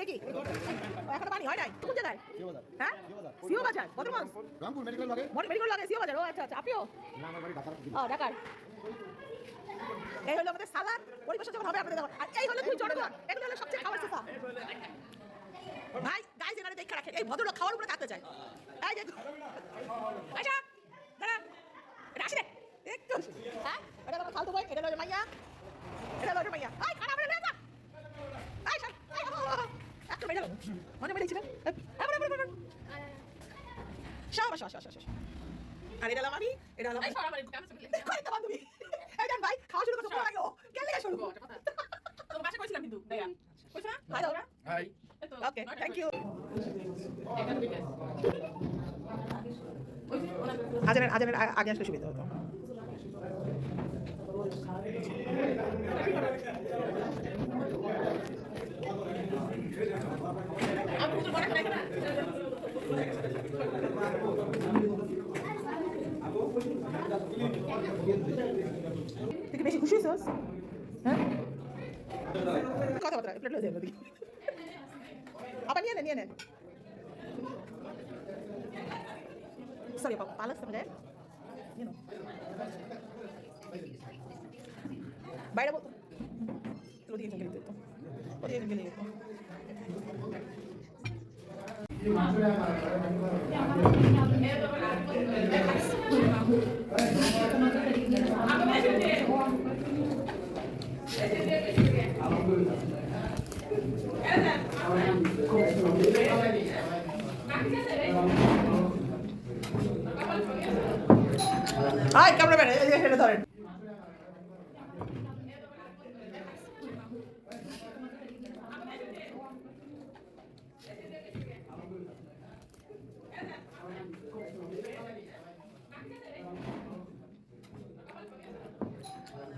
নাকি? এখনো পানি হয় নাই। কোন জায়গায়? হ্যাঁ? সিও বাজার। বদরগঞ্জ। রামপুর মেডিকেল লাগে। মেডিকেল লাগে সিও বাজার। ও আচ্ছা আচ্ছা। আপনিও? না আমার বাড়ি ঢাকা। ঢাকার। এই হলো আমাদের সালাদ। পরিবেশন যখন হবে আপনাদের দেখো। আর এই হলো দুই জনগণ। এগুলো হলো সবচেয়ে খাবার চেষ্টা। ভাই গাইজ এখানে দেখে রাখেন। এই ভদ্রলোক খাওয়ার উপরে থাকতে চায়। এই যে আচ্ছা দাঁড়া। এটা আসে একটু হ্যাঁ এটা আমার খালতো ভাই। এটা হলো মাইয়া। এটা হলো মাইয়া। এই খারাপ হয়ে গেছে। এই সব একটু মেরে মনে মেরেছিল। আর এটা হলাম আমি। এটা হলাম বান্ধবী। এই দেন ভাই খাওয়া শুরু করতে লাগে। কেন লেগে শুরু করো? তোর বাসা কইছিলাম কিন্তু দেয়া কইছ না? হাই দাদা। হাই। Okay thank you. আজানের আগে আসলে সুবিধা হতো। তুই কি বেশি খুশি হইছস? হ্যাঁ কথাবার্তা প্লেট লয়ে যাবে আবার নিয়ে নেন সরি বাবা পালাস তো যায় বাইরে বল তো দিকে গেলে তো ওদিকে গেলে তো হাই ক্যামেরাম্যান এটা ধরেন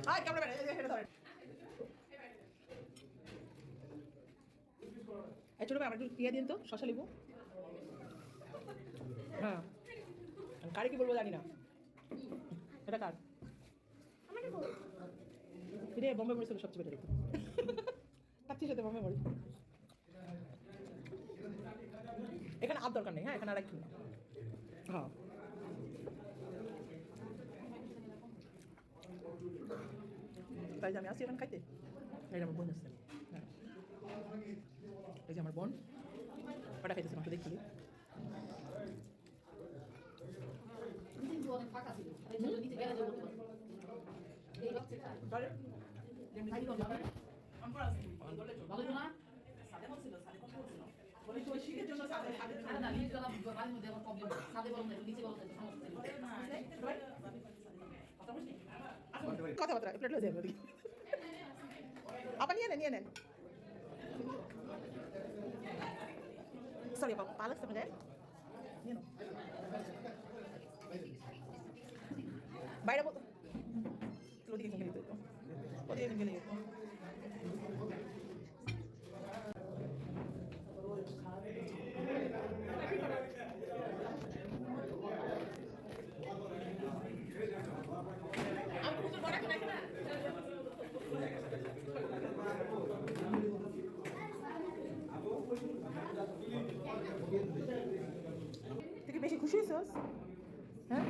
হাই ক্যামেরাম্যান এটা ধরেন এই ছোট ভাই আমার একটু দিয়ে দিন তো শসা লিবু হ্যাঁ কারে কি বলবো জানি না এটা কার রে বোম্বে মরিচ সবচেয়ে বেটার পাচ্ছিস সাথে বোম্বে মরিচ এখানে আর দরকার নেই হ্যাঁ এখানে আর একটু না হ্যাঁ তাই যে আমি আসছি এখানে খাইতে এই আমার বোন আসছে হ্যাঁ এই যে আমার বোন ওটা খাইতেছে মাংস দেখছি কথাবার্তা প্লেট লয়ে যাবে আবার নিয়ে নেন সরি বাবা পালাস তো যায় বাইরে বল তো ওদিকে গেলে তো ওদিকে গেলে তো তুই কি বেশি খুশি হইছস হ্যাঁ